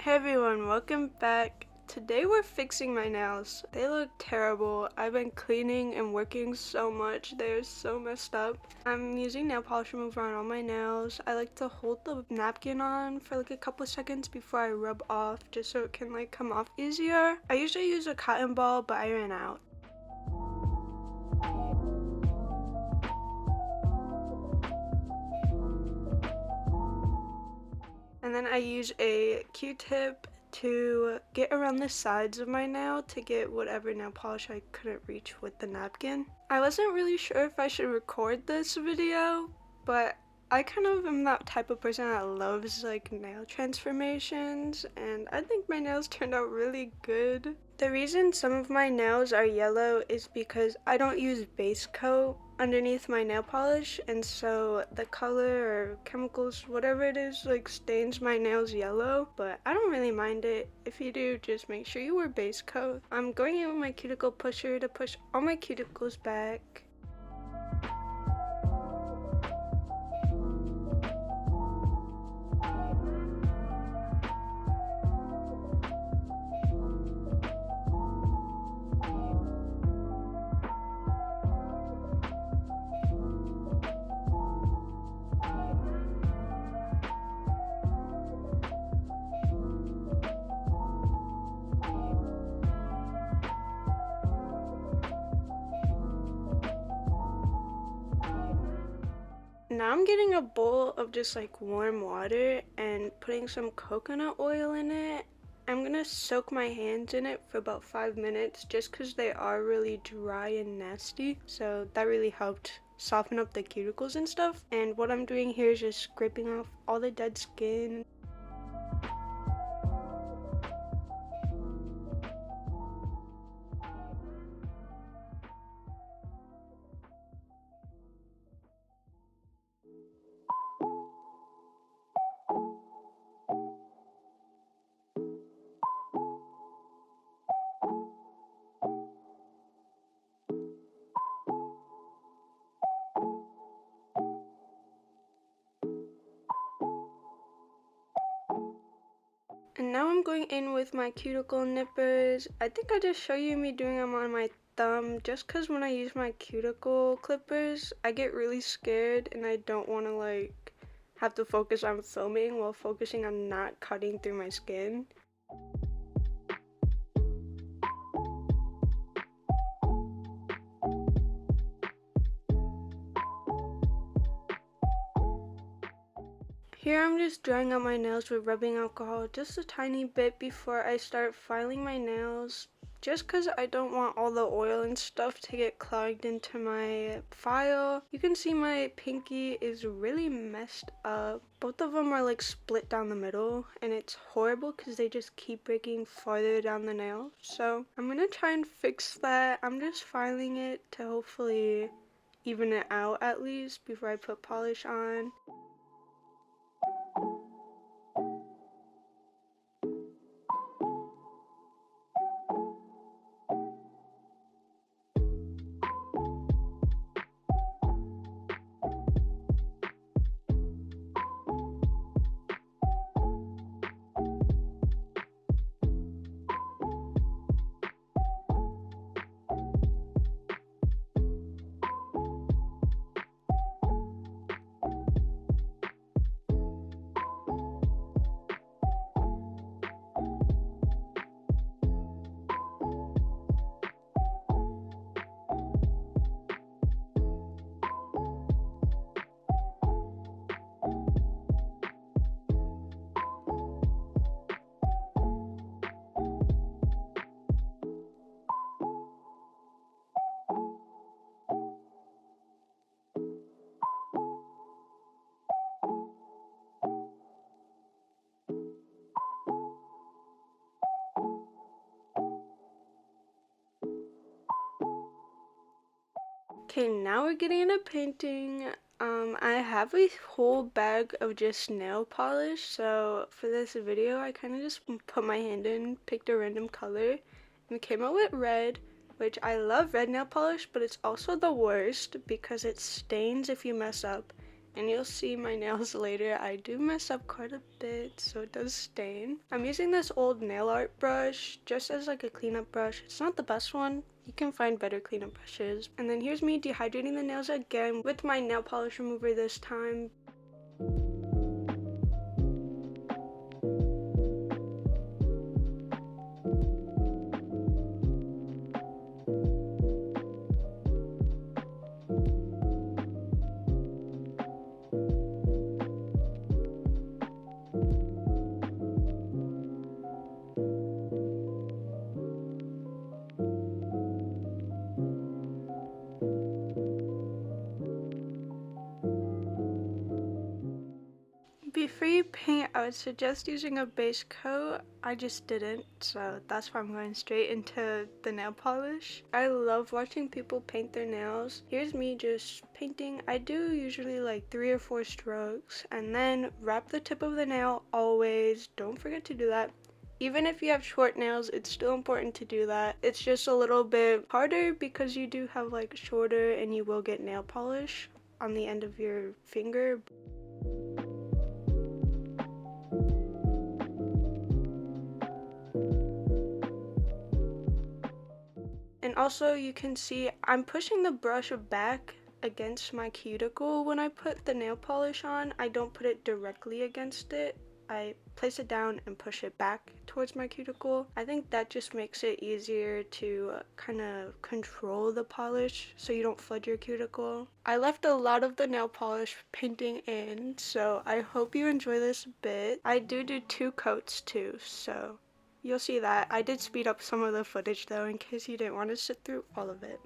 Hey everyone, welcome back. Today we're fixing my nails. They look terrible. I've been cleaning and working so much. They're so messed up. I'm using nail polish remover on all my nails. I like to hold the napkin on for like a couple seconds before I rub off just so it can like come off easier. I usually use a cotton ball, but I ran out. And then I use a Q-tip to get around the sides of my nail to get whatever nail polish I couldn't reach with the napkin. I wasn't really sure if I should record this video, but I kind of am that type of person that loves like nail transformations, and I think my nails turned out really good. The reason some of my nails are yellow is because I don't use base coat underneath my nail polish, and so the color or chemicals, whatever it is, like stains my nails yellow, but I don't really mind it. If you do, just make sure you wear base coat. I'm going in with my cuticle pusher to push all my cuticles back. Now I'm getting a bowl of just like warm water and putting some coconut oil in it. I'm gonna soak my hands in it for about 5 minutes just because they are really dry and nasty. So that really helped soften up the cuticles and stuff. And what I'm doing here is just scraping off all the dead skin. And now I'm going in with my cuticle nippers. I think I just show you me doing them on my thumb just because when I use my cuticle clippers, I get really scared and I don't want to like have to focus on filming while focusing on not cutting through my skin. Here I'm just drying out my nails with rubbing alcohol just a tiny bit before I start filing my nails, just because I don't want all the oil and stuff to get clogged into my file. You can see my pinky is really messed up. Both of them are like split down the middle and it's horrible because they just keep breaking farther down the nail. So I'm gonna try and fix that. I'm just filing it to hopefully even it out at least before I put polish on. Okay, now we're getting into painting. I have a whole bag of just nail polish, so for this video I kind of just put my hand in, picked a random color, and came out with red, which I love red nail polish, but it's also the worst because it stains if you mess up, and you'll see my nails later. I do mess up quite a bit, so it does stain. I'm using this old nail art brush just as like a cleanup brush. It's not the best one. You can find better cleanup brushes. And then here's me dehydrating the nails again with my nail polish remover this time. Before you paint, I would suggest using a base coat. I just didn't, so that's why I'm going straight into the nail polish. I love watching people paint their nails. Here's me just painting. I do usually like 3 or 4 strokes, and then wrap the tip of the nail always. Don't forget to do that. Even if you have short nails, it's still important to do that. It's just a little bit harder because you do have like shorter and you will get nail polish on the end of your finger. And also you can see I'm pushing the brush back against my cuticle when I put the nail polish on. I don't put it directly against it. I place it down and push it back towards my cuticle. I think that just makes it easier to kind of control the polish so you don't flood your cuticle. I left a lot of the nail polish painting in, so I hope you enjoy this bit. I do 2 coats too, so you'll see that. I did speed up some of the footage though in case you didn't want to sit through all of it.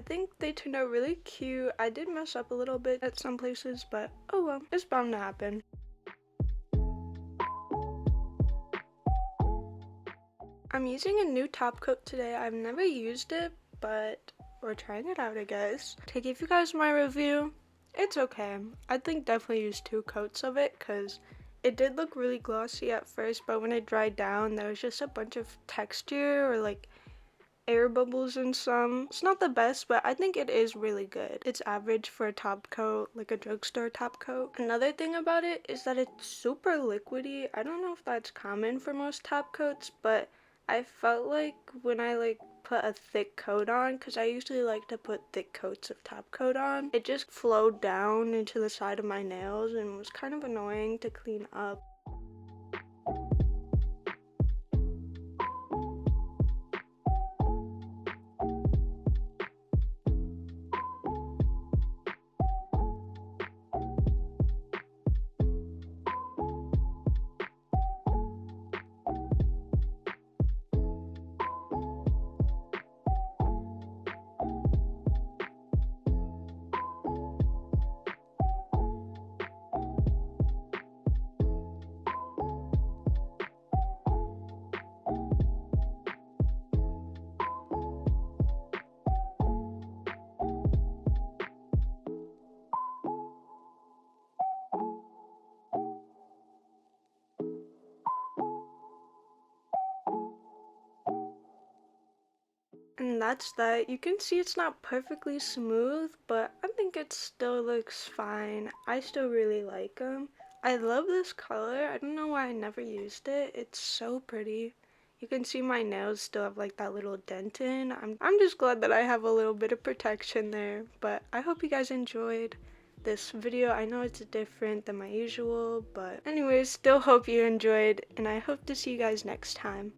think they turned out really cute. I did mess up a little bit at some places, but oh well, it's bound to happen. I'm using a new top coat today. I've never used it, but we're trying it out, I guess. To give you guys my review, it's okay. I think definitely use 2 coats of it because it did look really glossy at first, but when it dried down, there was just a bunch of texture or like air bubbles in some. It's not the best, but I think it is really good. It's average for a top coat, like a drugstore top coat. Another thing about it is that it's super liquidy. I don't know if that's common for most top coats, but I felt like when I put a thick coat on, because I usually like to put thick coats of top coat on, it just flowed down into the side of my nails and was kind of annoying to clean up. And that's that. You can see it's not perfectly smooth, but I think it still looks fine. I still really like them. I love this color. I don't know why I never used it. It's so pretty. You can see my nails still have like that little dent in. I'm just glad that I have a little bit of protection there. But I hope you guys enjoyed this video. I know it's different than my usual, but anyways, still hope you enjoyed, and I hope to see you guys next time.